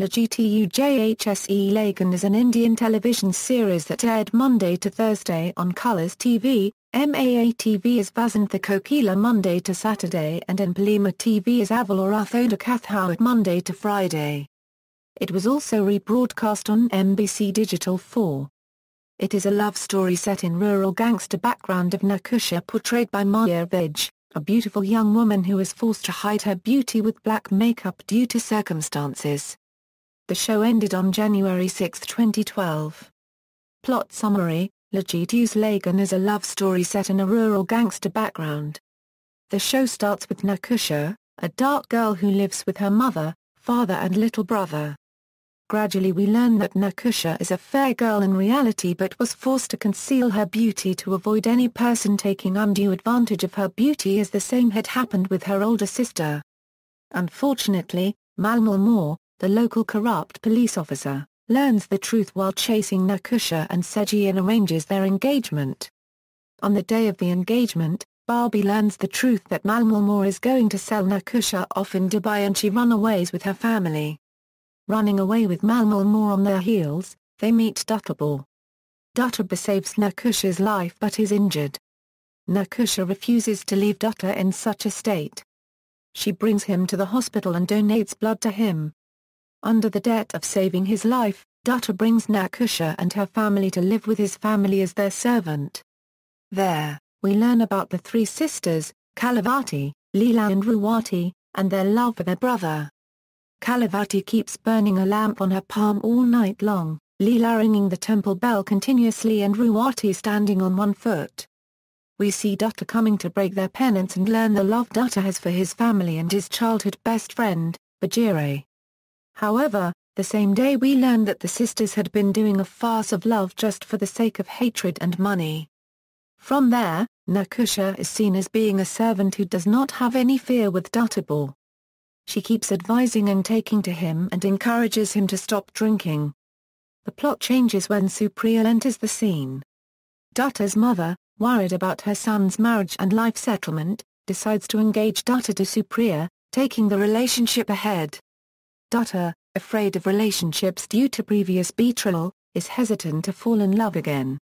Laagi Tujhse Lagan is an Indian television series that aired Monday to Thursday on Colors TV, MAA TV is Vasantha Kokila Monday to Saturday, and in Polimer TV is Aval Oru Thodarkathai Monday to Friday. It was also rebroadcast on MBC Digital 4. It is a love story set in rural gangster background of Nakusha, portrayed by Mahii Vij, a beautiful young woman who is forced to hide her beauty with black makeup due to circumstances. The show ended on January 6, 2012. Plot summary: Laagi Tujhse Lagan is a love story set in a rural gangster background. The show starts with Nakusha, a dark girl who lives with her mother, father and little brother. Gradually we learn that Nakusha is a fair girl in reality but was forced to conceal her beauty to avoid any person taking undue advantage of her beauty, as the same had happened with her older sister. Unfortunately, Moore, the local corrupt police officer, learns the truth while chasing Nakusha and Sejian arranges their engagement. On the day of the engagement, Barbie learns the truth that Moore is going to sell Nakusha off in Dubai, and she runaways with her family. Running away with Moore on their heels, they meet Dutterball. Dutterball saves Nakusha's life but is injured. Nakusha refuses to leave Dutta in such a state. She brings him to the hospital and donates blood to him. Under the debt of saving his life, Dutta brings Nakusha and her family to live with his family as their servant. There, we learn about the three sisters, Kalavati, Leela and Ruwati, and their love for their brother. Kalavati keeps burning a lamp on her palm all night long, Leela ringing the temple bell continuously and Ruwati standing on one foot. We see Dutta coming to break their penance and learn the love Dutta has for his family and his childhood best friend, Bajire. However, the same day we learn that the sisters had been doing a farce of love just for the sake of hatred and money. From there, Nakusha is seen as being a servant who does not have any fear with Dutterball. She keeps advising and taking to him and encourages him to stop drinking. The plot changes when Supriya enters the scene. Dutta's mother, worried about her son's marriage and life settlement, decides to engage Dutta to Supriya, taking the relationship ahead. Dutta, afraid of relationships due to previous betrayal, is hesitant to fall in love again.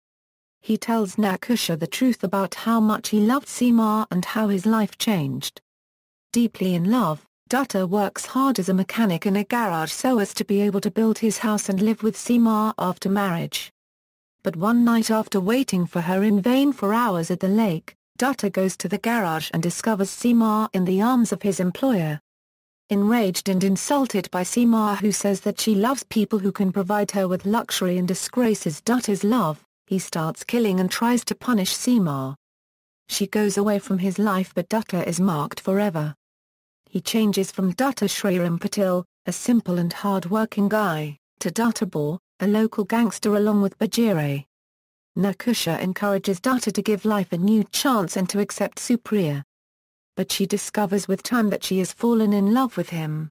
He tells Nakusha the truth about how much he loved Seema and how his life changed. Deeply in love, Dutta works hard as a mechanic in a garage so as to be able to build his house and live with Seema after marriage. But one night, after waiting for her in vain for hours at the lake, Dutta goes to the garage and discovers Seema in the arms of his employer. Enraged and insulted by Seema, who says that she loves people who can provide her with luxury and disgraces Dutta's love, he starts killing and tries to punish Seema. She goes away from his life but Dutta is marked forever. He changes from Dutta Shriram Patil, a simple and hard-working guy, to Dutterball, a local gangster along with Bajire. Nakusha encourages Dutta to give life a new chance and to accept Supriya. But she discovers with time that she has fallen in love with him.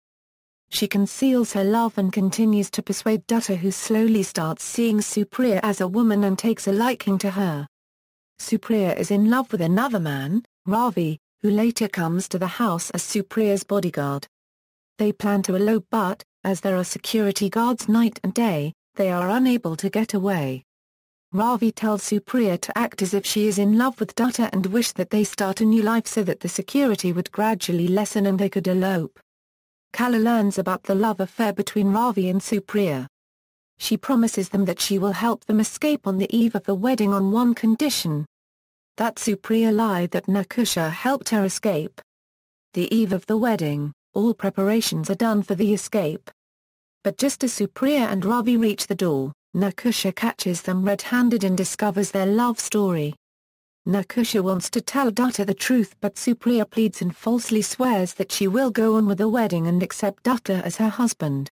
She conceals her love and continues to persuade Dutta, who slowly starts seeing Supriya as a woman and takes a liking to her. Supriya is in love with another man, Ravi, who later comes to the house as Supriya's bodyguard. They plan to elope but, as there are security guards night and day, they are unable to get away. Ravi tells Supriya to act as if she is in love with Dutta and wish that they start a new life so that the security would gradually lessen and they could elope. Kala learns about the love affair between Ravi and Supriya. She promises them that she will help them escape on the eve of the wedding on one condition: that Supriya lied that Nakusha helped her escape. The eve of the wedding, all preparations are done for the escape. But just as Supriya and Ravi reach the door, Nakusha catches them red-handed and discovers their love story. Nakusha wants to tell Dutta the truth but Supriya pleads and falsely swears that she will go on with the wedding and accept Dutta as her husband.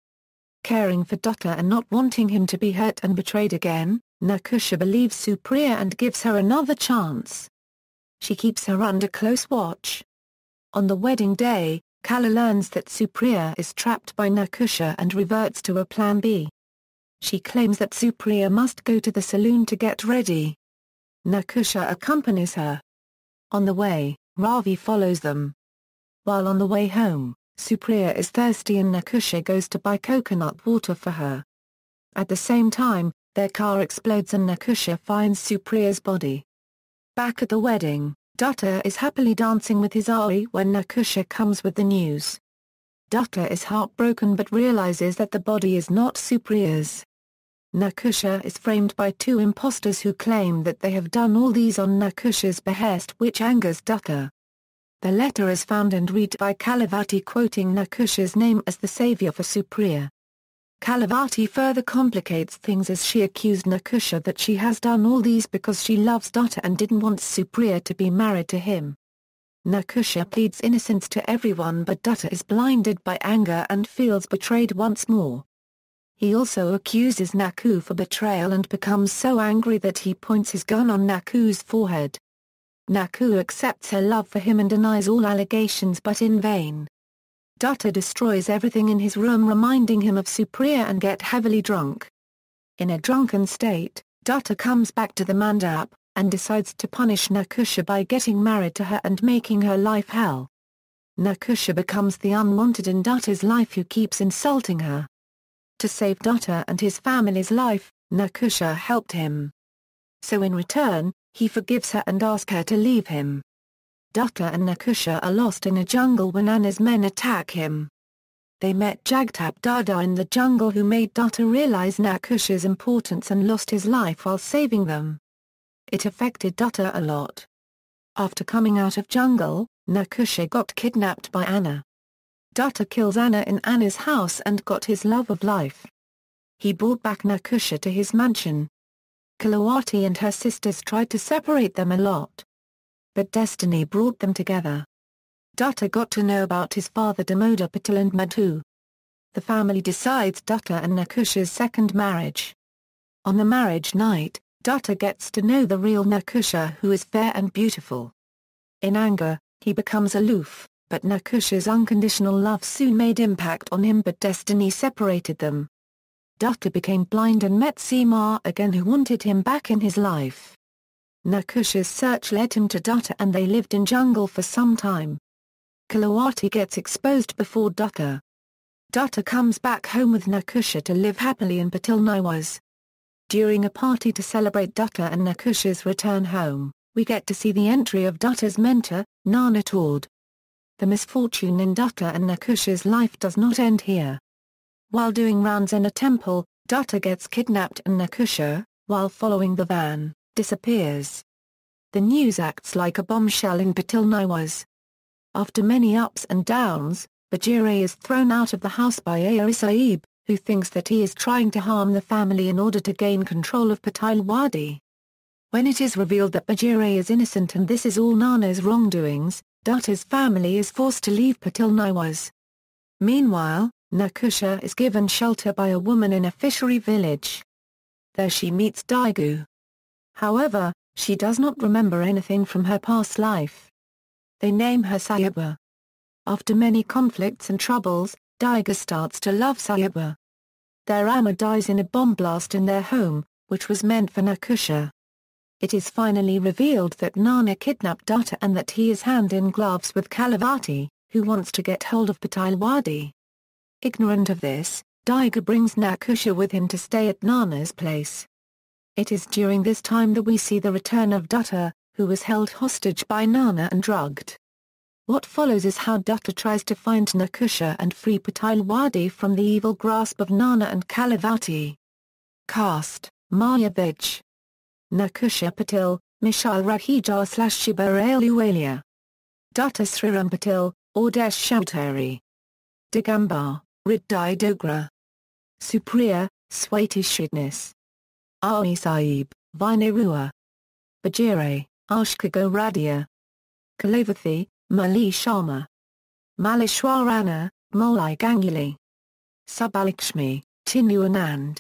Caring for Dutta and not wanting him to be hurt and betrayed again, Nakusha believes Supriya and gives her another chance. She keeps her under close watch. On the wedding day, Kala learns that Supriya is trapped by Nakusha and reverts to a plan B. She claims that Supriya must go to the saloon to get ready. Nakusha accompanies her. On the way, Ravi follows them. While on the way home, Supriya is thirsty and Nakusha goes to buy coconut water for her. At the same time, their car explodes and Nakusha finds Supriya's body. Back at the wedding, Dutta is happily dancing with his Ari when Nakusha comes with the news. Dutta is heartbroken but realizes that the body is not Supriya's. Nakusha is framed by two impostors who claim that they have done all these on Nakusha's behest, which angers Dutta. The letter is found and read by Kalavati, quoting Nakusha's name as the savior for Supriya. Kalavati further complicates things as she accused Nakusha that she has done all these because she loves Dutta and didn't want Supriya to be married to him. Nakusha pleads innocence to everyone, but Dutta is blinded by anger and feels betrayed once more. He also accuses Naku for betrayal and becomes so angry that he points his gun on Naku's forehead. Naku accepts her love for him and denies all allegations, but in vain. Dutta destroys everything in his room, reminding him of Supriya, and get heavily drunk. In a drunken state, Dutta comes back to the mandap, and decides to punish Nakusha by getting married to her and making her life hell. Nakusha becomes the unwanted in Dutta's life who keeps insulting her. To save Dutta and his family's life, Nakusha helped him. So in return, he forgives her and asks her to leave him. Dutta and Nakusha are lost in a jungle when Anna's men attack him. They met Jagtap Dada in the jungle, who made Dutta realize Nakusha's importance and lost his life while saving them. It affected Dutta a lot. After coming out of jungle, Nakusha got kidnapped by Anna. Dutta kills Anna in Anna's house and got his love of life. He brought back Nakusha to his mansion. Kalawati and her sisters tried to separate them a lot. But destiny brought them together. Dutta got to know about his father Damoda Patil and Madhu. The family decides Dutta and Nakusha's second marriage. On the marriage night, Dutta gets to know the real Nakusha, who is fair and beautiful. In anger, he becomes aloof, but Nakusha's unconditional love soon made impact on him, but destiny separated them. Dutta became blind and met Seema again, who wanted him back in his life. Nakusha's search led him to Dutta and they lived in jungle for some time. Kalawati gets exposed before Dutta. Dutta comes back home with Nakusha to live happily in Patil Niwas. During a party to celebrate Dutta and Nakusha's return home, we get to see the entry of Dutta's mentor, Nana Tord. The misfortune in Dutta and Nakusha's life does not end here. While doing rounds in a temple, Dutta gets kidnapped and Nakusha, while following the van, disappears. The news acts like a bombshell in Patil Niwas. After many ups and downs, Bajire is thrown out of the house by Ayar Sahib, who thinks that he is trying to harm the family in order to gain control of Patil Wadi. When it is revealed that Bajire is innocent and this is all Nana's wrongdoings, Dutta's family is forced to leave Patil Niwas. Meanwhile, Nakusha is given shelter by a woman in a fishery village. There she meets Daigu. However, she does not remember anything from her past life. They name her Sahiba. After many conflicts and troubles, Daigu starts to love Sahiba. Their Amma dies in a bomb blast in their home, which was meant for Nakusha. It is finally revealed that Nana kidnapped Dutta and that he is hand in gloves with Kalavati, who wants to get hold of Patil Wadi. Ignorant of this, Daigu brings Nakusha with him to stay at Nana's place. It is during this time that we see the return of Dutta, who was held hostage by Nana and drugged. What follows is how Dutta tries to find Nakusha and free Patil Wadi from the evil grasp of Nana and Kalavati. Cast: Mahii Vij, Nakusha Patil, Mishal Rahija/Shiba Aluwalia, Dutta Sriram Patil, Ordesh Chaudhary, Digambar, Riddai Dogra, Supriya, Swati Shidnis, Ari Sahib, Vinay Bajire, Ashkago Radia, Kalavathi, Mali Sharma, Malishwarana, Molai Ganguly, Subalakshmi, Tinu Anand,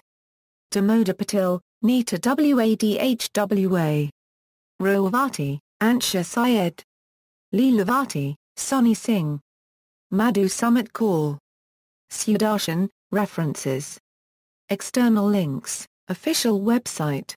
Damoda Patil, Nita Wadhwa, Rawavati, Ansha Syed, Leelavati, Sonny Singh, Madhu Sumit Kaur, Sudarshan. References. External links, official website.